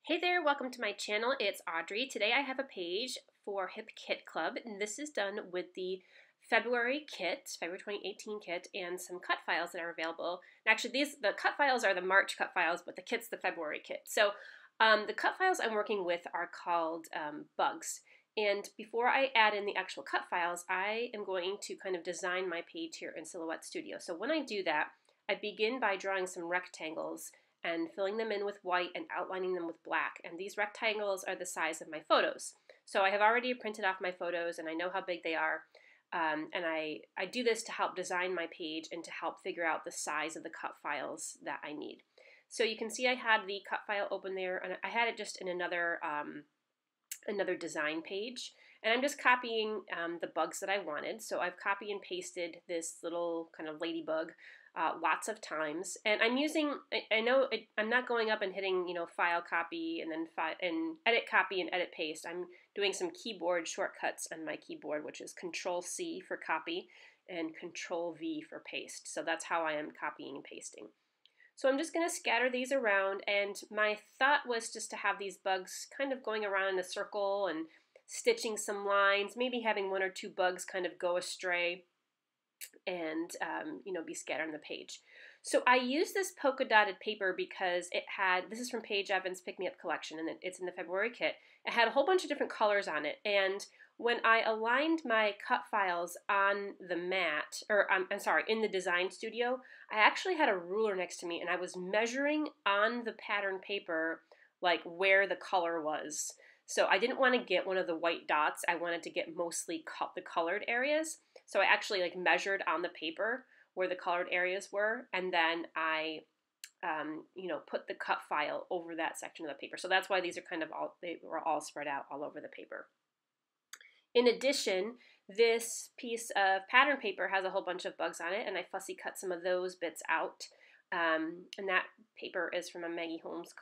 Hey there, welcome to my channel. It's Audrey. Today I have a page for Hip Kit Club, and this is done with the February 2018 kit, and some cut files that are available. And actually, the cut files are the March cut files, but the kit's the February kit. So the cut files I'm working with are called bugs. And before I add in the actual cut files, I am going to kind of design my page here in Silhouette Studio. So when I do that, I begin by drawing some rectangles and filling them in with white and outlining them with black. And these rectangles are the size of my photos. So I have already printed off my photos and I know how big they are. And I do this to help design my page and to help figure out the size of the cut files that I need. So you can see I had the cut file open there, and I had it just in another design page. And I'm just copying the bugs that I wanted. So I've copy and pasted this little kind of ladybug lots of times, and I'm using, I'm not going up and hitting, file copy and then edit copy and edit paste. I'm doing some keyboard shortcuts on my keyboard, which is Control C for copy and Control V for paste. So that's how I am copying and pasting. So I'm just going to scatter these around, and my thought was just to have these bugs kind of going around in a circle and stitching some lines, maybe having one or two bugs kind of go astray and be scattered on the page. So I use this polka dotted paper because this is from Paige Evans' Pick Me Up collection, and it's in the February kit. It had a whole bunch of different colors on it, and when I aligned my cut files on the mat, or I'm sorry, in the design studio, I actually had a ruler next to me, and I was measuring on the pattern paper like where the color was. So I didn't want to get one of the white dots. I wanted to get mostly the colored areas. So I actually measured on the paper where the colored areas were, and then I put the cut file over that section of the paper. So that's why these are they were all spread out all over the paper. In addition, this piece of pattern paper has a whole bunch of bugs on it, and I fussy cut some of those bits out. And that paper is from a Maggie Holmes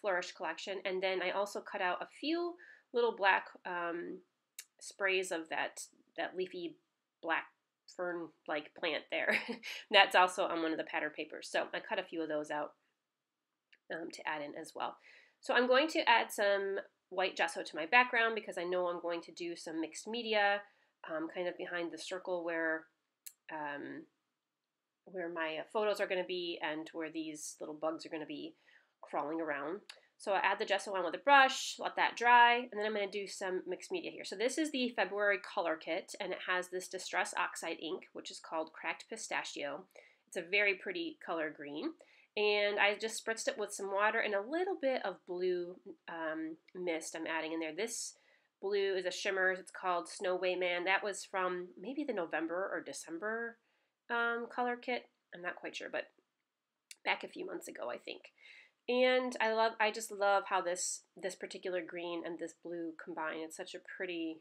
Flourish collection. And then I also cut out a few little black sprays of that leafy black fern-like plant there. That's also on one of the pattern papers. So I cut a few of those out to add in as well. So I'm going to add some white gesso to my background because I know I'm going to do some mixed media kind of behind the circle where my photos are going to be and where these little bugs are going to be crawling around. So I add the gesso on with a brush, let that dry, and then I'm going to do some mixed media here. So this is the February color kit, and it has this Distress Oxide ink, which is called Cracked Pistachio. It's a very pretty color green, and I just spritzed it with some water and a little bit of blue mist I'm adding in there. This blue is a shimmer. It's called Snow Wayman. That was from maybe the November or December color kit. I'm not quite sure, but back a few months ago, I think. And I just love how this particular green and this blue combine. It's such a pretty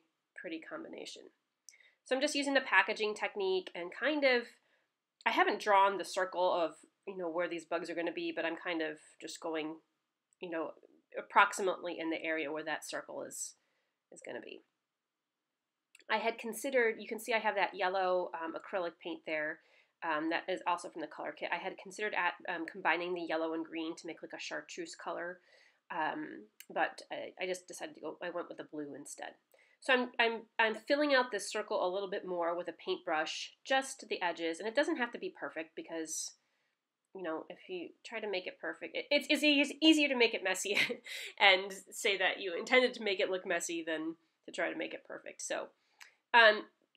combination. So I'm just using the packaging technique and I haven't drawn the circle of, where these bugs are going to be, but I'm kind of just going, approximately in the area where that circle is going to be. I had considered, you can see I have that yellow acrylic paint there. That is also from the color kit. I had considered combining the yellow and green to make like a chartreuse color, but I just decided to go. I went with the blue instead. So I'm filling out this circle a little bit more with a paintbrush, just to the edges, and it doesn't have to be perfect because, if you try to make it perfect, it's easier to make it messy and say that you intended to make it look messy than to try to make it perfect. So.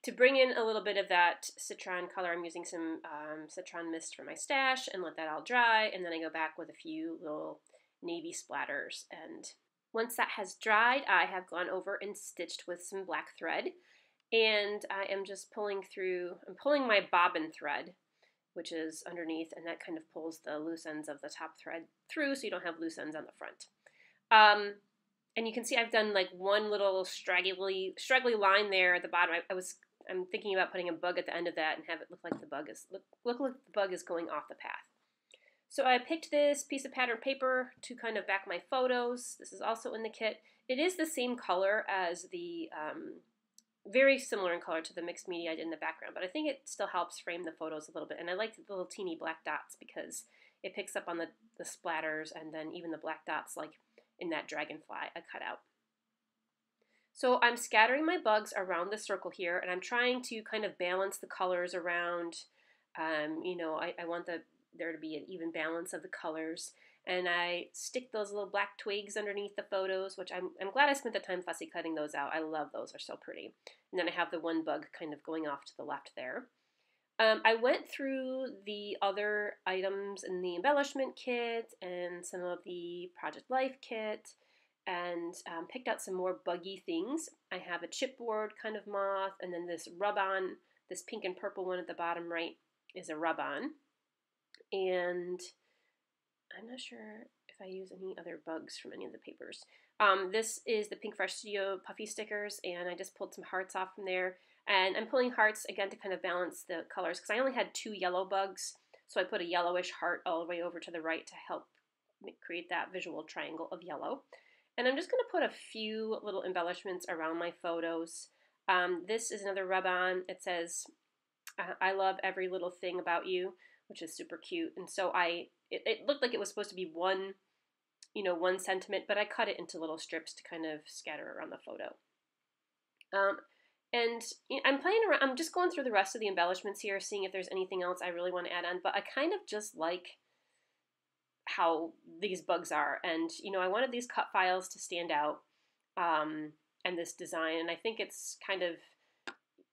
To bring in a little bit of that citron color, I'm using some citron mist from my stash and let that all dry, and then I go back with a few little navy splatters. And once that has dried, I have gone over and stitched with some black thread, and I am just pulling my bobbin thread, which is underneath, and that kind of pulls the loose ends of the top thread through so you don't have loose ends on the front. And you can see I've done like one little straggly line there at the bottom. I'm thinking about putting a bug at the end of that and have it look like the bug is going off the path. So I picked this piece of pattern paper to kind of back my photos. This is also in the kit. It is the same color as the, very similar in color to the mixed media I did in the background, but I think it still helps frame the photos a little bit. And I like the little teeny black dots because it picks up on the splatters and then even the black dots in that dragonfly I cut out. So I'm scattering my bugs around the circle here, and I'm trying to kind of balance the colors around. I want there to be an even balance of the colors. And I stick those little black twigs underneath the photos, which I'm glad I spent the time fussy cutting those out. I love those, they're so pretty. And then I have the one bug kind of going off to the left there. I went through the other items in the embellishment kit and some of the Project Life kit, and picked out some more buggy things. I have a chipboard kind of moth, and then this rub-on, this pink and purple one at the bottom right is a rub-on. And I'm not sure if I use any other bugs from any of the papers. This is the Pink Fresh Studio puffy stickers, and I just pulled some hearts off from there. And I'm pulling hearts again to kind of balance the colors because I only had 2 yellow bugs, so I put a yellowish heart all the way over to the right to help create that visual triangle of yellow. And I'm just going to put a few little embellishments around my photos. This is another rub-on. It says, I love every little thing about you, which is super cute. And so it looked like it was supposed to be one sentiment, but I cut it into little strips to kind of scatter around the photo. And I'm playing around, I'm just going through the rest of the embellishments here, seeing if there's anything else I really want to add on, but I kind of just like how these bugs are, and I wanted these cut files to stand out, and this design, and I think it's kind of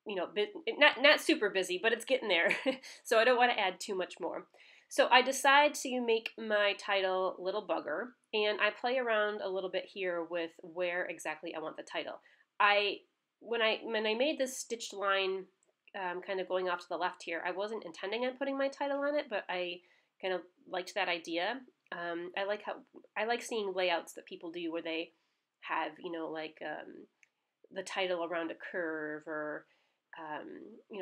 not super busy, but it's getting there. So I don't want to add too much more. So I decide to make my title Little Bugger, and I play around a little bit here with where exactly I want the title. When I made this stitched line kind of going off to the left here, I wasn't intending on putting my title on it, but I kind of liked that idea. I like seeing layouts that people do where they have the title around a curve or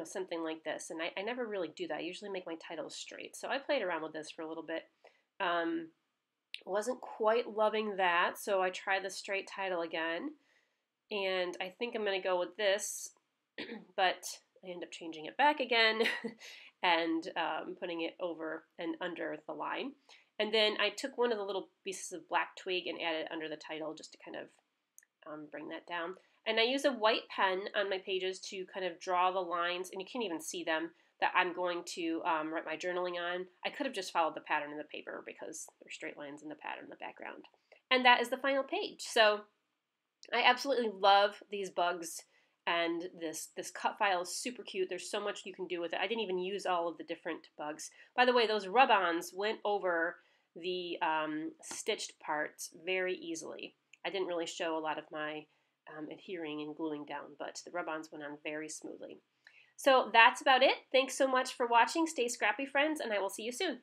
something like this, and I never really do that. I usually make my titles straight, so I played around with this for a little bit. Wasn't quite loving that, so I tried the straight title again, and I think I'm going to go with this, but I end up changing it back again and putting it over and under the line. And then I took one of the little pieces of black twig and added it under the title just to kind of bring that down. And I use a white pen on my pages to kind of draw the lines, and you can't even see them, that I'm going to write my journaling on. I could have just followed the pattern in the paper because there's straight lines in the pattern in the background. And that is the final page. So I absolutely love these bugs, and this cut file is super cute. There's so much you can do with it. I didn't even use all of the different bugs. By the way, those rub-ons went over the stitched parts very easily. I didn't really show a lot of my adhering and gluing down, but the rub-ons went on very smoothly. So that's about it. Thanks so much for watching. Stay scrappy, friends, and I will see you soon.